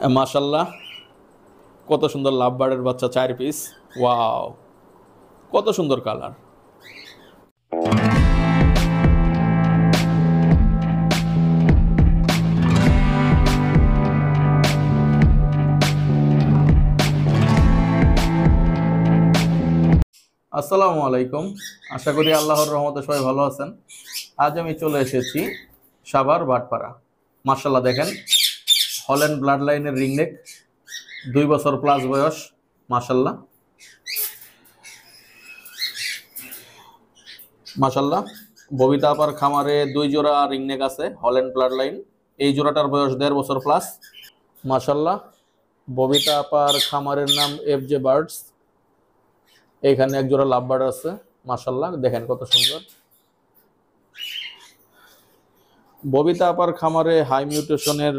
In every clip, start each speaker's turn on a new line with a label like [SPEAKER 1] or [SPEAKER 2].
[SPEAKER 1] মাশাল্লাহ, কত সুন্দর লাভ বার্ডের বাচ্চা 4 পিস। ওয়াও, কত সুন্দর কালার। আসসালামু আলাইকুম, আশা করি আল্লাহর রহমতে সবাই ভালো আছেন। আজ আমি চলে এসেছি সাভার বাটপাড়া। মাশাল্লাহ দেখেন, হল্যান্ড ব্লাড লাইনের রিংনেক, 2 বছর প্লাস বয়স। মাশাল্লাহ মাশাল্লাহ, ববিতা আপার খামারে 2 জোড়া রিংনেক আছে হল্যান্ড ব্লাড লাইন। এই জোড়াটার বয়স 1.5 বছর প্লাস। মাশাল্লাহ, ববিতা আপার খামারের নাম এফজে বার্ডস। এইখানে এক জোড়া লাভ বার্ড আছে। মাশাল্লাহ দেখেন কত সুন্দর। ববিতা আপার খামারে হাই মিউটেশনের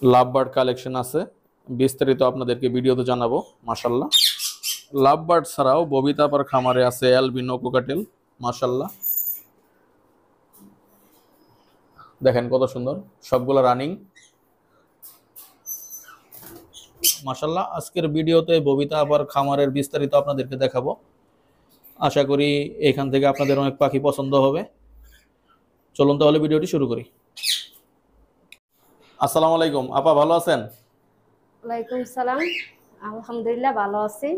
[SPEAKER 1] লাভ বার্ড কালেকশন আছে, বিস্তারিত আপনাদেরকে ভিডিওতে জানাবো। মাশাল্লাহ, লাভ বার্ড ছাড়াও ববিতা আপার খামারে আছে অ্যালবিনো কোকাটেল। মাশাল্লাহ দেখেন কত সুন্দর, সবগুলো রানিং। মাশাল্লাহ, আজকের ভিডিওতে ববিতা আপার খামারের বিস্তারিত আপনাদেরকে দেখাবো। আশা করি এখান থেকে আপনাদের অনেক পাখি পছন্দ হবে। চলুন তাহলে ভিডিওটি শুরু করি। আসসালামু আলাইকুম আপা, ভালো আছেন?
[SPEAKER 2] ওয়ালাইকুম সালাম, আলহামদুলিল্লাহ ভালো আছি।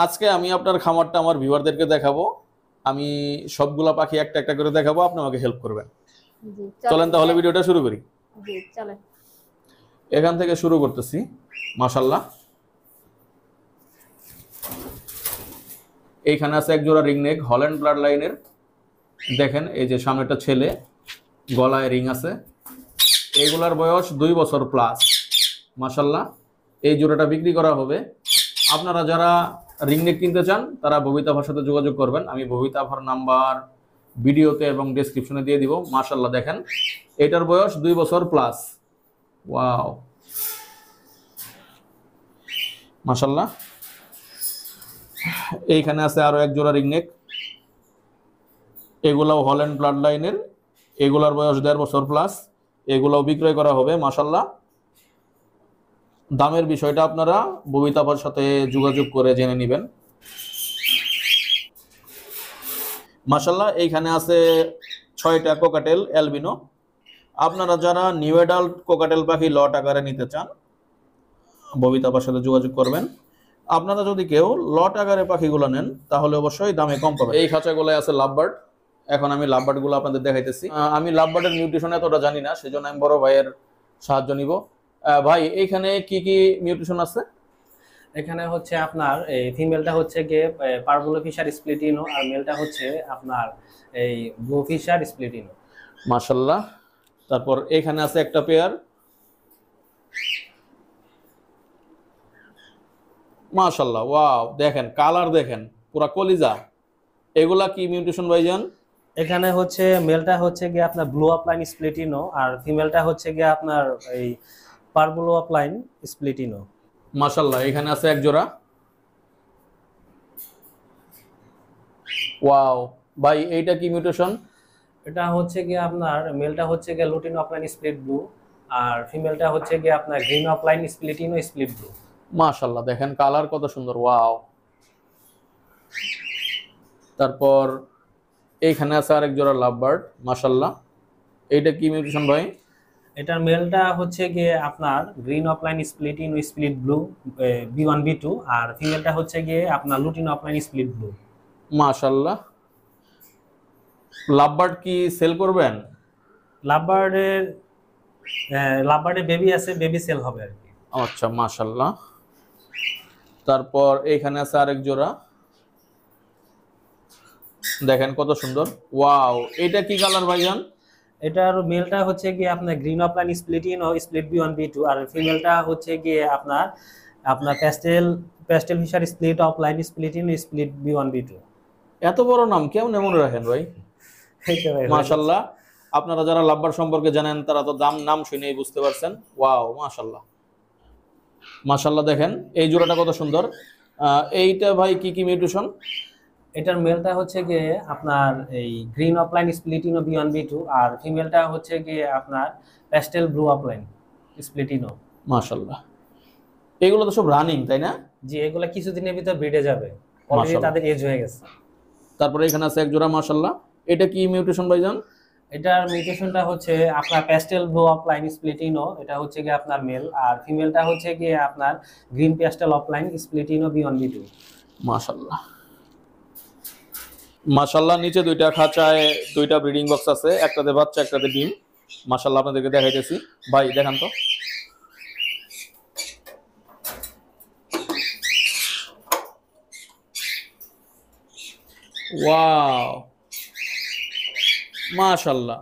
[SPEAKER 1] আজকে আমি আপনার খামারটা আমার ভিউয়ারদেরকে দেখাবো। আমি সবগুলা পাখি একটা একটা করে দেখাবো, আপনি আমাকে হেল্প করবেন। চলেন তাহলে ভিডিওটা শুরু করি।
[SPEAKER 2] জি চলেন।
[SPEAKER 1] এখান থেকে শুরু করতেছি। মাশাল্লাহ, এইখানে আছে এক জোড়া রিংনেক হল্যান্ড ব্লাড লাইনের। দেখেন এই যে সামনেটা ছেলে, গলায় রিং আছে। এগুলার বয়স 2 বছর প্লাস। মাশাল্লাহ, এই জোড়াটা বিক্রি করা হবে। আপনারা যারা রিংনেক কিনতে চান তারা ববিতা আপার সাথে যোগাযোগ করবেন। আমি ববিতা আপার নাম্বার ভিডিওতে এবং ডেসক্রিপশনে দিয়ে দিব। মাশাল্লাহ দেখেন, এটার বয়স 2 বছর প্লাস। ওয়াও মাশাল্লাহ, এইখানে আছে আরো এক জোড়া রিংনেক। এগুলাও হল্যান্ড ব্লাড লাইনের, এগুলার বয়স 1.5 বছর প্লাস। এগুলাও বিক্রয় করা হবে। মাশাল্লাহ, দামের বিষয়টা আপনারা ববিতা আপার সাথে যোগাযোগ করে জেনে নেবেন। মাশাল্লাহ, এইখানে আছে 6টা কোকাটেল অ্যালবিনো। আপনারা যারা নিউ অ্যাডাল্ট কোকাটেল পাখি লট আকারে নিতে চান ববিতা আপার সাথে যোগাযোগ করবেন। আপনারা যদি কেউ লট আকারে পাখিগুলো নেন তাহলে অবশ্যই দামে কম পাবেন। এই খাঁচাগুলোয় আছে লাভবার্ড। এখন আমি লাভবার্ডগুলো আপনাদের দেখাইতেছি। আমি লাভবার্ডের নিউট্রিশন এতটা জানি না, সেজন্য আমি বড় ভাইয়ের সাহায্য নিব। ভাই, এইখানে কি কি নিউট্রিশন আছে?
[SPEAKER 3] এখানে হচ্ছে আপনার এই ফিমেলটা হচ্ছে গিয়ে পার্বলো ফিশার স্প্লিটিনো, আর মেলটা হচ্ছে আপনার এই ব্লু ফিশার স্প্লিটিনো।
[SPEAKER 1] মাশাল্লাহ, তারপর এখানে আছে একটা পেয়ার। মাশাল্লাহ, ওয়াও দেখেন কালার, দেখেন পুরা কলিজা। এগুলা কি মিউটেশন ভাইজান?
[SPEAKER 3] এখানে হচ্ছে মেলটা হচ্ছে গিয়ে আপনার ব্লু আপলাইন স্প্লিটিনো, আর ফিমেলটা হচ্ছে গিয়ে আপনার এই পার্বলো আপলাইন স্প্লিটিনো।
[SPEAKER 1] মাশাল্লাহ, এখানে আছে এক জোড়া। ওয়াও ভাই, এইটা কি মিউটেশন?
[SPEAKER 3] এটা হচ্ছে গিয়ে আপনার মেলটা হচ্ছে গিয়ে লুটিনো আপলাইন স্প্লিট ব্লু, আর ফিমেলটা হচ্ছে গিয়ে আপনার গ্রিন আপলাইন স্প্লিটিনো স্প্লিট ব্লু।
[SPEAKER 1] মাশাল্লাহ দেখেন কালার কত সুন্দর। ওয়াও, তারপর এইখানে আছে আরেক জোড়া লাভবার্ড। মাশাল্লাহ, এইটা কি মিউটেশন ভাই?
[SPEAKER 3] এটার মেলটা হচ্ছে গিয়ে আপনার green opaline split ino split blue B1 B2, আর ফিমেলটা হচ্ছে গিয়ে আপনার লুটিনো অফলাইন স্প্লিট ব্লু।
[SPEAKER 1] মাশাল্লাহ, লাভবার্ড কি সেল করবেন?
[SPEAKER 3] লাভবার্ডের বেবি আছে, বেবি সেল হবে আর কি।
[SPEAKER 1] আচ্ছা মাশাল্লাহ, তারপর এইখানে আছে আরেক জোড়া। দেখেন কত সুন্দর। ওয়াও, এটা কি কালার ভাইজান?
[SPEAKER 3] এটার মেলটা হচ্ছে গিয়ে আপনার green opaline split ino split B1 B2, আর ফিমেলটা হচ্ছে গিয়ে আপনার আপনার pastel Fischer split opaline split ino split B1 B2।
[SPEAKER 1] এত বড় নাম কেমনে মনে রাখেন ভাই? মাশাল্লাহ, আপনারা যারা লাভবার্ড সম্পর্কে জানেন তারা তো নাম শুনেই বুঝতে পারছেন। ওয়াও মাশাল্লাহ মাশাল্লাহ, দেখেন এই জোড়াটা কত সুন্দর। এইটা ভাই কি কি মিউটেশন?
[SPEAKER 3] এটার মেলটা হচ্ছে গিয়ে আপনার এই গ্রিন অফলাইন স্প্লিটিনো B1 B2, আর ফিমেলটা হচ্ছে গিয়ে আপনার প্যাস্টেল ব্লু অফলাইন স্প্লিটিনো।
[SPEAKER 1] মাশাল্লাহ, এগুলো তো সব রানিং তাই না?
[SPEAKER 3] জি, এগুলা কিছুদিনের ভিতর ব্রিডে যাবে, অলরেডি
[SPEAKER 1] মাশাআল্লাহ।
[SPEAKER 3] তাদের এজ হয়ে গেছে।
[SPEAKER 1] তারপরে এখানে আছে এক জোড়া মাশাল্লাহ, এটা কি মিউটেশন ভাইজান?
[SPEAKER 3] এটার মিউটেশনটা হচ্ছে আপনার প্যাস্টেল ব্লু অফলাইন স্প্লিটিনো, এটা হচ্ছে গিয়ে আপনার মেল, আর ফিমেলটা হচ্ছে গিয়ে আপনার green pastel offline স্প্লিটিনো B1 B2।
[SPEAKER 1] মাশাল্লাহ মাশাল্লাহ, নিচে দুইটা খাঁচায় দুইটা ব্রিডিং বক্স আছে, একটাতে বাচ্চা একটাতে ডিম। মাশাল্লাহ আপনাদেরকে দেখাইতেছি, ভাই দেখান তো। ওয়াও মাশাল্লাহ,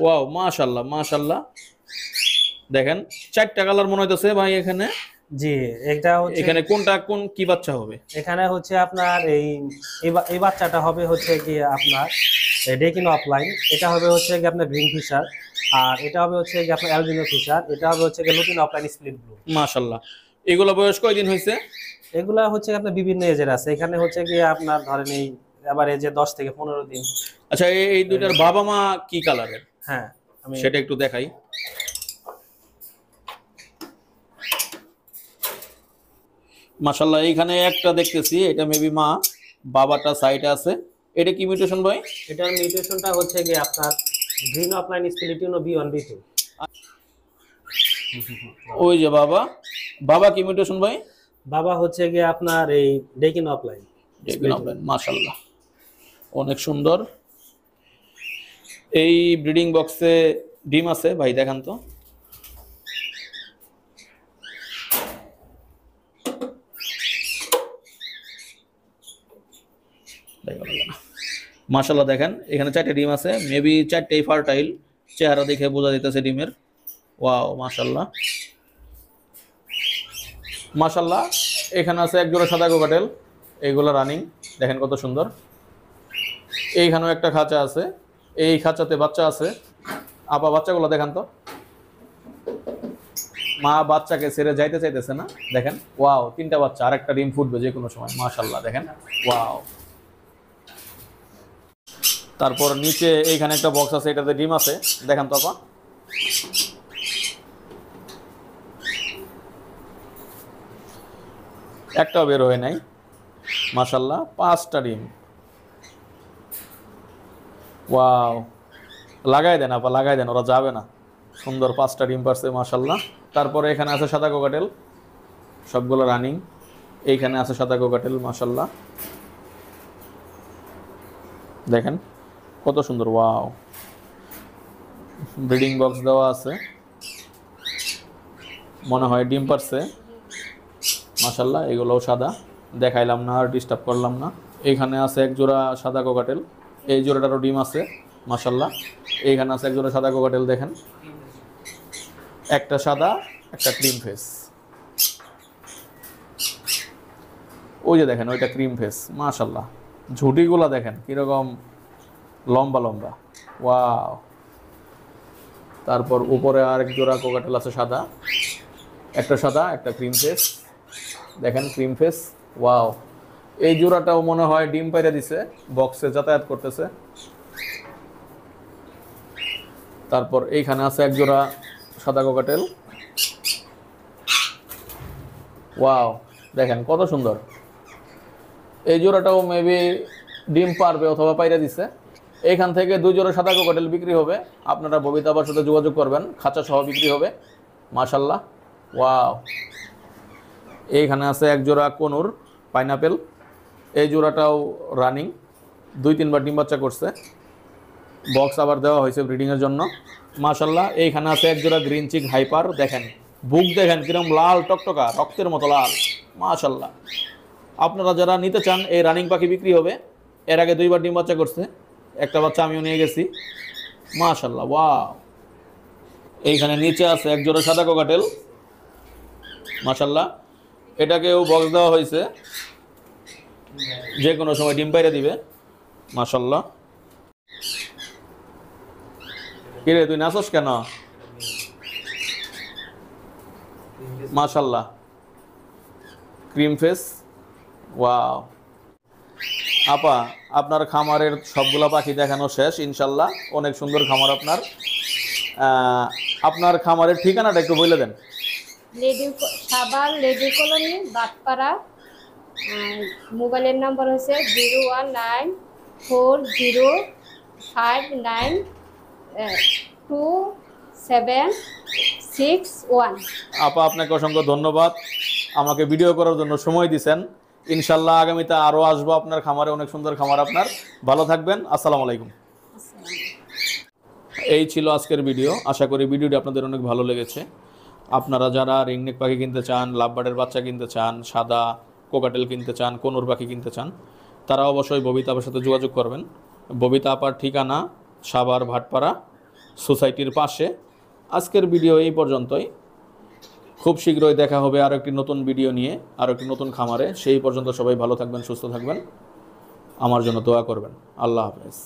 [SPEAKER 1] ওয়াও মাশাল্লাহ মাশাল্লাহ, দেখেন চারটা কালার মনে হইতেছে ভাই এখানে।
[SPEAKER 3] জি, এটা হচ্ছে
[SPEAKER 1] এখানে কোনটা কোন কি বাচ্চা হবে?
[SPEAKER 3] এখানে হচ্ছে আপনার এই বাচ্চাটা হবে হচ্ছে গিয়ে আপনার ডেকিন অফলাইন, এটা হবে হচ্ছে গিয়ে আপনার গ্রিন ফিশার, আর এটা হবে হচ্ছে গিয়ে আপনার অ্যালবিনো ফিশার, এটা হবে হচ্ছে গিয়ে লুটিন অফলাইন স্প্লিট ব্লু।
[SPEAKER 1] মাশাল্লাহ, এগুলো বয়স কয়দিন হয়েছে?
[SPEAKER 3] এগুলা হচ্ছে আপনার বিভিন্ন এজের আছে, এখানে হচ্ছে গিয়ে আপনার ধরেন এই এবার এজে 10 থেকে 15 দিন।
[SPEAKER 1] আচ্ছা, এই দুইটার বাবা মা কি কালারের?
[SPEAKER 3] হ্যাঁ, আমি
[SPEAKER 1] সেটা একটু দেখাই। মাশাল্লাহ, এইখানে একটা দেখতেছি, এটা মেবি মা, বাবাটা সাইডে আছে। এটা কি মিউটেশন ভাই?
[SPEAKER 3] এটার মিউটেশনটা হচ্ছে গিয়ে আপনার গ্রিন অফলাইন স্প্লিটিনো B1 B2।
[SPEAKER 1] ওই যে বাবা, বাবা কি মিউটেশন ভাই?
[SPEAKER 3] বাবা হচ্ছে গিয়ে আপনার এই ডেকিন অফলাইন।
[SPEAKER 1] মাশাল্লাহ, অনেক সুন্দর। এই ব্রিডিং বক্সে ডিম আছে ভাই, দেখান তো। মাশাল্লাহ, দেখেন এখানে 4টে ডিম আছে, মেবি 4টেই ফার্টাইল, চেহারা দেখে বোঝা যাইতেছে ডিমের। ওয়াও মাশাল্লাহ মাশাল্লাহ। এখানে আছে এক জোড়া সাদা কোকাটেল, এইগুলো রানিং, দেখেন কত সুন্দর। এইখানেও একটা খাঁচা আছে, এই খাঁচাতে বাচ্চা আছে। আপা বাচ্চাগুলো দেখান তো। মা বাচ্চাকে ছেড়ে যাইতে চাইতেছে না, দেখেন। ওয়াও, 3টা বাচ্চা, আর একটা ডিম ফুটবে যে কোনো সময়। মাশাল্লাহ, দেখেন ওয়াও। তারপর নিচে এইখানে একটা বক্স আছে, এটাতে ডিম আছে, দেখান তো আপা। একটাও বের হয়ে নাই। মাশাল্লাহ, 5টা ডিম। ওয়াও, লাগাই দেন আপা, লাগাই দেন, ওরা যাবে না। সুন্দর 5টা ডিম পারছে মাশাল্লাহ। তারপরে এখানে আছে সাদা কোকাটেল, সবগুলো রানিং। এইখানে আছে সাদা কোকাটেল মাশাল্লাহ, দেখেন কত সুন্দর। ওয়াও, ব্রিডিং বক্স দেওয়া আছে, মনে হয় ডিম পারছে মাশাল্লাহ। এগুলোও সাদা, দেখাইলাম না আর ডিস্টার্ব করলাম না। এইখানে আছে এক জোড়া সাদা কোকাটেল, এই জোড়াটারও ডিম আছে মাশাল্লাহ। এইখানে আছে এক জোড়া সাদা কোকাটেল, দেখেন একটা সাদা একটা ক্রিম ফেস। ওই যে দেখেন ওইটা ক্রিম ফেস মাশাল্লাহ। ঝুটিগুলা দেখেন কিরকম লম্বা লম্বা। ওয়াও, তারপর উপরে আরেক জোড়া কোকাটেল আছে সাদা, একটা সাদা একটা ক্রিম ফেস, দেখেন ক্রিম ফেস। ওয়াও, এই জোড়াটাও মনে হয় ডিম পাইরা দিছে, বক্সে যাতায়াত করতেছে। তারপর এইখানে আছে এক জোড়া সাদা কোকাটেল। ওয়াও, দেখেন কত সুন্দর। এই জোড়াটাও মেবি ডিম পারবে অথবা পাইরা দিছে। এইখান থেকে 2 জোড়া সাদা কোকাটেল বিক্রি হবে, আপনারা ববিতা আপার সাথে যোগাযোগ করবেন, খাঁচা সহ বিক্রি হবে মাশাল্লাহ। ওয়াও, এইখানে আছে এক জোড়া কোনুর পাইনাপেল, এই জোড়াটাও রানিং, 2-3 বার ডিম বাচ্চা করছে, বক্স আবার দেওয়া হয়েছে ব্রিডিংয়ের জন্য মাশাল্লাহ। এইখানে আছে এক জোড়া গ্রিন চিক হাইপার, দেখেন বুক দেখেন কিরকম লাল টকটকা, রক্তের মতো লাল মাশাল্লাহ। আপনারা যারা নিতে চান, এই রানিং পাখি বিক্রি হবে। এর আগে 2 বার ডিম বাচ্চা করছে, একটা বাচ্চা আমিও নিয়ে গেছি মাশাল্লাহ। ওয়াও, এইখানে নিচে আছে এক জোড়া সাদা কোকাটেল মাশাল্লাহ, এটাকেও বক্স দেওয়া হয়েছে, যে কোনো সময় ডিম পাইরে দিবে মাশাল্লাহ। কিরে তুই নাচস কেন? মাশাল্লাহ, ক্রিম ফেস। ওয়াও, আপা, আপনার খামারের সবগুলা পাখি দেখানো শেষ ইনশাল্লাহ। অনেক সুন্দর খামার আপনার। আপনার খামারের ঠিকানাটা একটু বলে দেন।
[SPEAKER 2] Savar lady colony বাটপাড়া। মোবাইলের নাম্বার হচ্ছে 01940592761।
[SPEAKER 1] আপা, আপনাকে অসংখ্য ধন্যবাদ আমাকে ভিডিও করার জন্য সময় দিয়েছেন। ইনশাল্লাহ আগামীতে আরও আসবো আপনার খামারে। অনেক সুন্দর খামার আপনার। ভালো থাকবেন। আসসালামু আলাইকুম। এই ছিল আজকের ভিডিও। আশা করি ভিডিওটি আপনাদের অনেক ভালো লেগেছে। আপনারা যারা রিংনেক পাখি কিনতে চান, লাভবার্ডের বাচ্চা কিনতে চান, সাদা কোকাটেল কিনতে চান, কোনুর পাখি কিনতে চান, তারা অবশ্যই ববিতা আপার সাথে যোগাযোগ করবেন। ববিতা আপার ঠিকানা সাভার ভাটপাড়া সোসাইটির পাশে। আজকের ভিডিও এই পর্যন্তই। খুব শীঘ্রই দেখা হবে আরও একটি নতুন ভিডিও নিয়ে, আরও একটি নতুন খামারে। সেই পর্যন্ত সবাই ভালো থাকবেন, সুস্থ থাকবেন, আমার জন্য দোয়া করবেন। আল্লাহ হাফেজ।